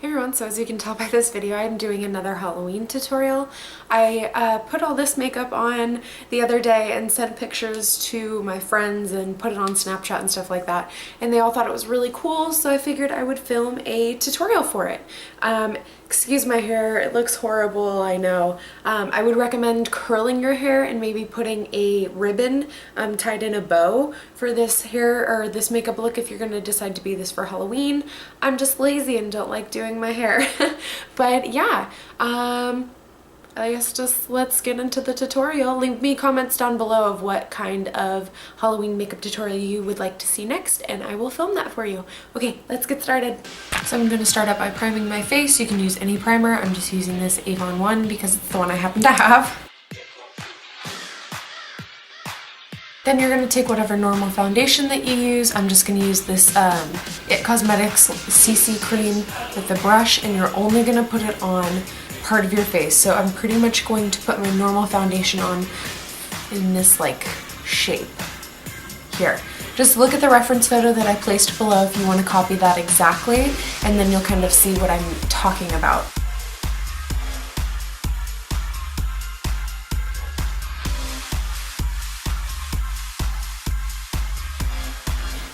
Hey everyone, so as you can tell by this video, I'm doing another Halloween tutorial. I put all this makeup on the other day and sent pictures to my friends and put it on Snapchat and stuff like that, and they all thought it was really cool, so I figured I would film a tutorial for it. Excuse my hair, it looks horrible, I know. I would recommend curling your hair and maybe putting a ribbon tied in a bow for this hair or this makeup look if you're going to decide to be this for Halloween. I'm just lazy and don't like doing my hair. But yeah, I guess just let's get into the tutorial. Leave me comments down below of what kind of Halloween makeup tutorial you would like to see next, and I will film that for you. Okay, let's get started. So I'm going to start out by priming my face. You can use any primer. I'm just using this Avon one because it's the one I happen to have. Then you're going to take whatever normal foundation that you use. I'm just going to use this IT Cosmetics CC cream with the brush, and you're only going to put it on part of your face. So I'm pretty much going to put my normal foundation on in this like shape here. Just look at the reference photo that I placed below if you want to copy that exactly, and then you'll kind of see what I'm talking about.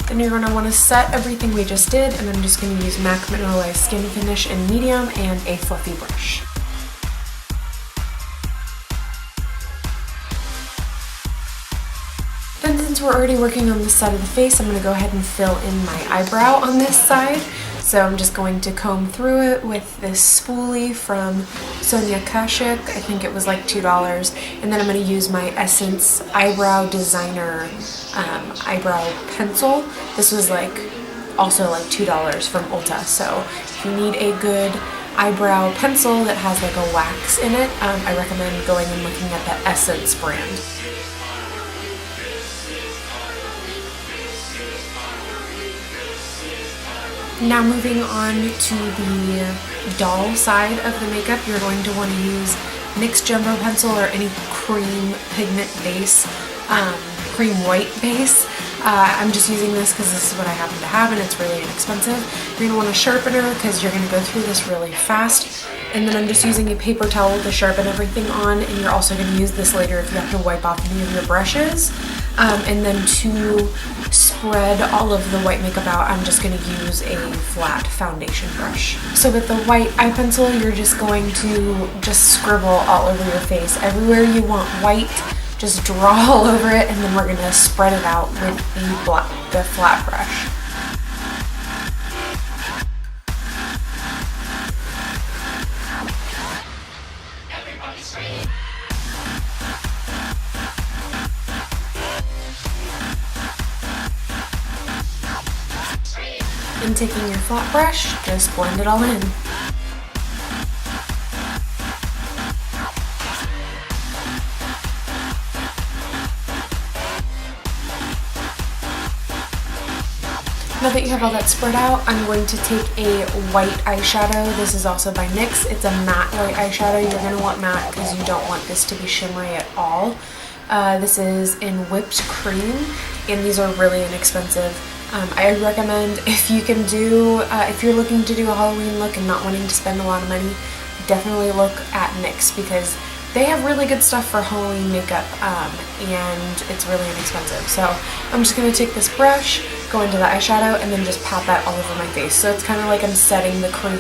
Then you're going to want to set everything we just did, and I'm just going to use MAC Mineralized Skin Finish in medium and a fluffy brush. Then since we're already working on this side of the face, I'm going to go ahead and fill in my eyebrow on this side. So I'm just going to comb through it with this spoolie from Sonia Kashuk. I think it was like $2. And then I'm going to use my Essence Eyebrow Designer eyebrow pencil. This was also like $2 from Ulta. So if you need a good eyebrow pencil that has like a wax in it, I recommend going and looking at the Essence brand. Now moving on to the doll side of the makeup, you're going to want to use NYX Jumbo Pencil or any cream pigment base, cream white base. I'm just using this because this is what I happen to have and it's really inexpensive. You're going to want a sharpener because you're going to go through this really fast. And then I'm just using a paper towel to sharpen everything on, and you're also going to use this later if you have to wipe off any of your brushes. And then to spread all of the white makeup out, I'm just going to use a flat foundation brush. So with the white eye pencil, you're just going to just scribble all over your face. Everywhere you want white, just draw all over it, and then we're going to spread it out with the flat brush. And taking your flat brush, just blend it all in. Now that you have all that spread out, I'm going to take a white eyeshadow. This is also by NYX. It's a matte white eyeshadow. You're going to want matte because you don't want this to be shimmery at all. This is in Whipped Cream, and these are really inexpensive. I recommend if you're looking to do a Halloween look and not wanting to spend a lot of money, definitely look at NYX because they have really good stuff for Halloween makeup, and it's really inexpensive. So I'm just going to take this brush, go into the eyeshadow, and then just pat that all over my face. So it's kind of like I'm setting the cream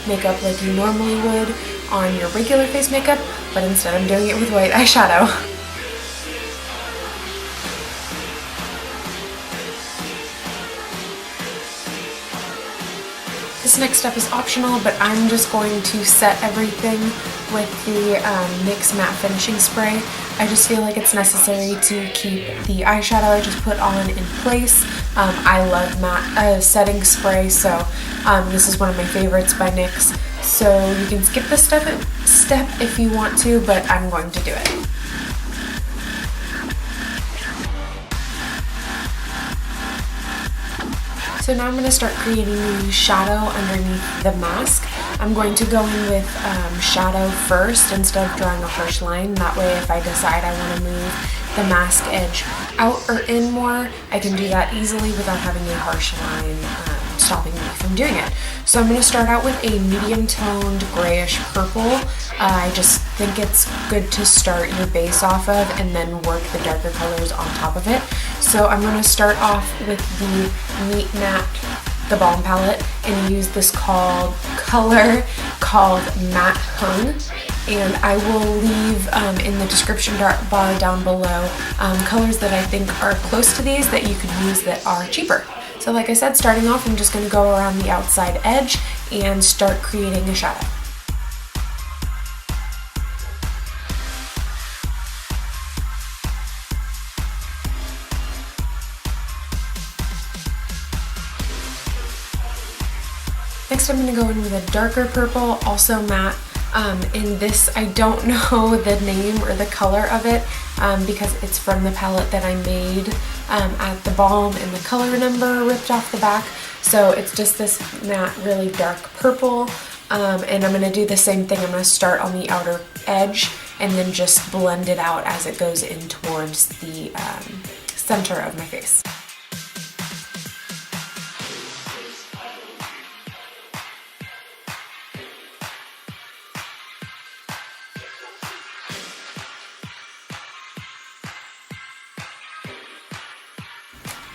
makeup like you normally would on your regular face makeup, but instead I'm doing it with white eyeshadow. This next step is optional, but I'm just going to set everything with the NYX Matte Finishing Spray. I just feel like it's necessary to keep the eyeshadow I just put on in place. I love matte setting spray, so this is one of my favorites by NYX. So you can skip this step if you want to, but I'm going to do it. So now I'm going to start creating the shadow underneath the mask. I'm going to go in with shadow first instead of drawing a harsh line. That way if I decide I want to move the mask edge out or in more, I can do that easily without having a harsh line stopping me from doing it. So I'm going to start out with a medium toned grayish purple. I just think it's good to start your base off of and then work the darker colors on top of it. So I'm going to start off with the Meet Matte, the Balm palette, and use this color called Matte Hung. And I will leave in the description bar down below colors that I think are close to these that you could use that are cheaper. So like I said, starting off, I'm just going to go around the outside edge and start creating a shadow. Next, I'm going to go in with a darker purple, also matte. In this, I don't know the name or the color of it because it's from the palette that I made at the Balm, and the color number ripped off the back. So it's just this matte, really dark purple. And I'm going to do the same thing. I'm going to start on the outer edge and then just blend it out as it goes in towards the center of my face.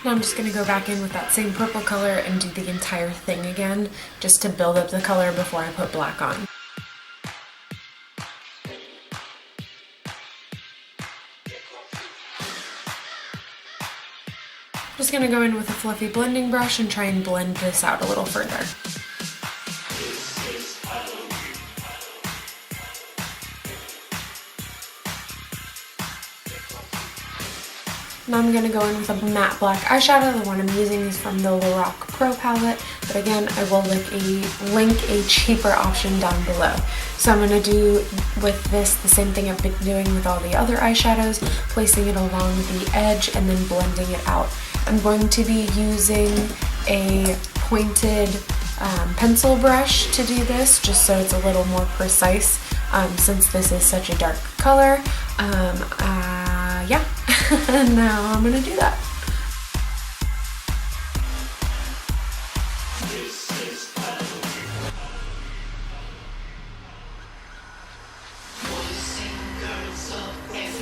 Now I'm just going to go back in with that same purple color and do the entire thing again, just to build up the color before I put black on. I'm just going to go in with a fluffy blending brush and try and blend this out a little further. Now I'm going to go in with a matte black eyeshadow. The one I'm using is from the Lorac Pro palette, but again, I will link a cheaper option down below. So I'm going to do with this the same thing I've been doing with all the other eyeshadows, placing it along the edge and then blending it out. I'm going to be using a pointed pencil brush to do this, just so it's a little more precise, since this is such a dark color. Yeah, now I'm gonna do that.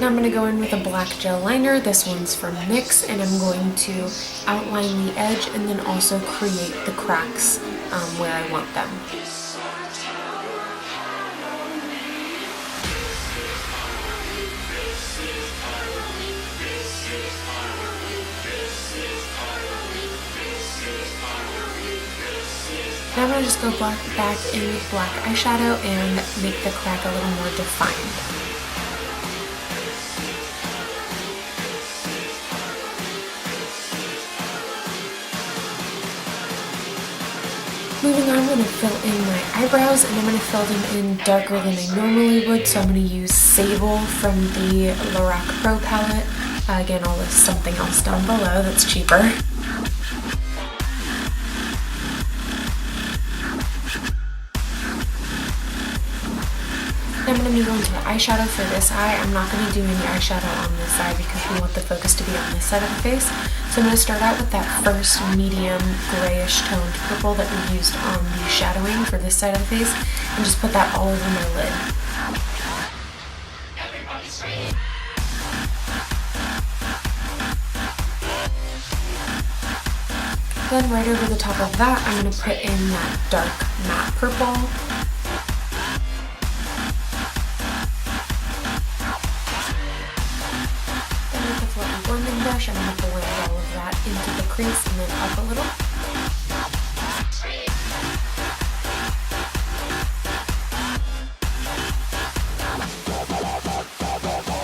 Now I'm going to go in with a black gel liner. This one's from NYX, and I'm going to outline the edge and then also create the cracks where I want them. Now I'm going to just go back in with black eyeshadow and make the crack a little more defined. Moving on, I'm going to fill in my eyebrows, and I'm going to fill them in darker than I normally would, so I'm going to use Sable from the Lorac Pro palette. Again, I'll list something else down below that's cheaper. I'm going to move on to the eyeshadow for this eye. I'm not going to do any eyeshadow on this side because we want the focus to be on this side of the face. So I'm going to start out with that first medium grayish toned purple that we used on the shadowing for this side of the face, and just put that all over my lid. Then right over the top of that, I'm going to put in that dark matte purple. Blending brush, I'm going to blend all of that into the crease and then up a little.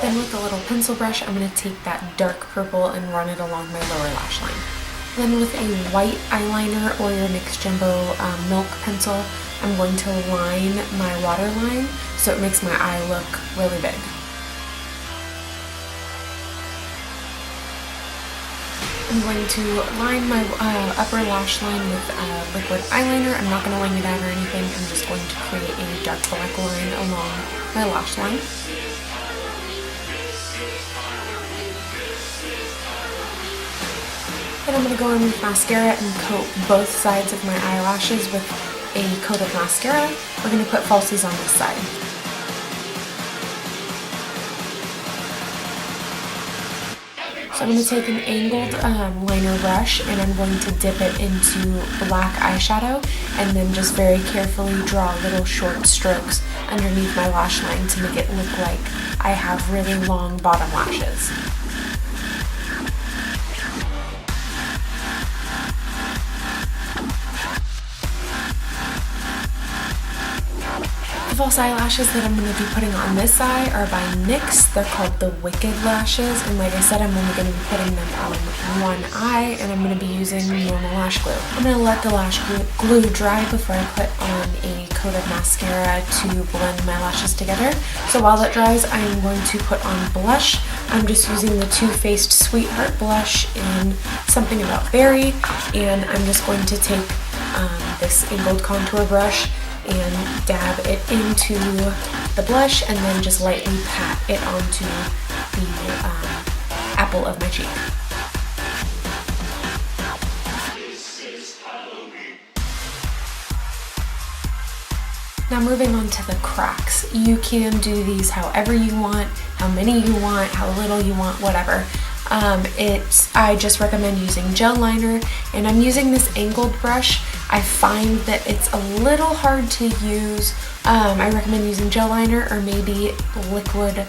Then with a little pencil brush, I'm going to take that dark purple and run it along my lower lash line. Then with a white eyeliner or your NYX Jumbo Milk pencil, I'm going to line my waterline so it makes my eye look really big. I'm going to line my upper lash line with liquid eyeliner. I'm not going to wing it out or anything. I'm just going to create a dark black line along my lash line. Then I'm going to go in with mascara and coat both sides of my eyelashes with a coat of mascara. We're going to put falsies on this side. So I'm going to take an angled liner brush and I'm going to dip it into black eyeshadow and then just very carefully draw little short strokes underneath my lash line to make it look like I have really long bottom lashes. The false eyelashes that I'm going to be putting on this eye are by NYX. They're called the Wicked Lashes, and like I said, I'm only going to be putting them on one eye, and I'm going to be using normal lash glue. I'm going to let the lash glue dry before I put on a coat of mascara to blend my lashes together. So while that dries, I'm going to put on blush. I'm just using the Too Faced Sweetheart blush in Something About Berry, and I'm just going to take this angled contour brush and dab it into the blush and then just lightly pat it onto the apple of my cheek. Now moving on to the cracks. You can do these however you want, how many you want, how little you want, whatever. I just recommend using gel liner, and I'm using this angled brush. I find that it's a little hard to use. I recommend using gel liner or maybe liquid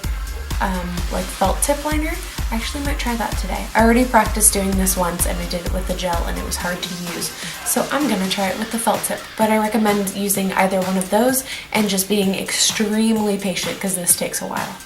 like felt tip liner. I actually might try that today. I already practiced doing this once and I did it with the gel and it was hard to use. So I'm gonna try it with the felt tip, but I recommend using either one of those and just being extremely patient because this takes a while.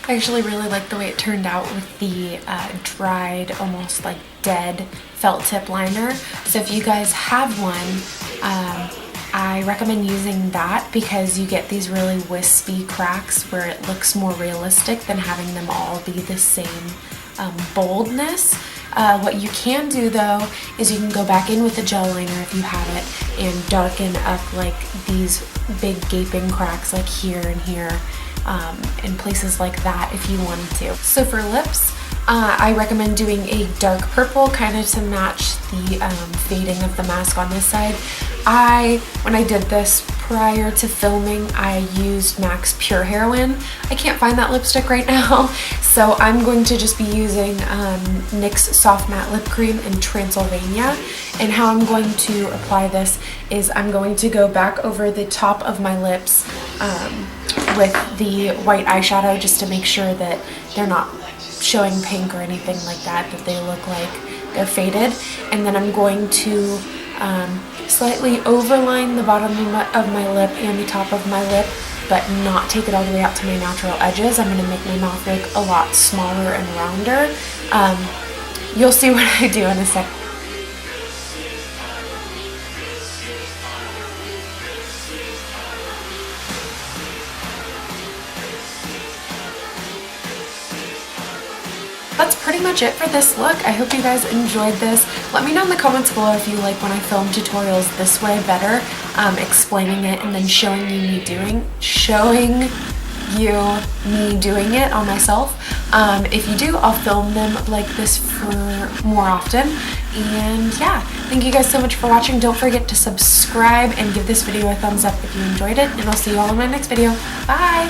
I actually really like the way it turned out with the dried, almost like dead felt tip liner. So if you guys have one, I recommend using that because you get these really wispy cracks where it looks more realistic than having them all be the same boldness. What you can do though is you can go back in with the gel liner if you have it and darken up like these big gaping cracks like here and here. In places like that if you wanted to. So for lips, I recommend doing a dark purple kind of to match the fading of the mask on this side. When I did this prior to filming, I used MAC's Pure Heroine. I can't find that lipstick right now, so I'm going to just be using NYX Soft Matte Lip Cream in Transylvania. And how I'm going to apply this is I'm going to go back over the top of my lips with the white eyeshadow just to make sure that they're not showing pink or anything like that, that they look like they're faded. And then I'm going to slightly overline the bottom of my lip and the top of my lip, but not take it all the way out to my natural edges. I'm going to make my mouth look a lot smaller and rounder. You'll see what I do in a second. That's pretty much it for this look. I hope you guys enjoyed this. Let me know in the comments below if you like when I film tutorials this way better, explaining it and then showing me doing it on myself. If you do, I'll film them like this for more often. And yeah, thank you guys so much for watching. Don't forget to subscribe and give this video a thumbs up if you enjoyed it, and I'll see you all in my next video. Bye!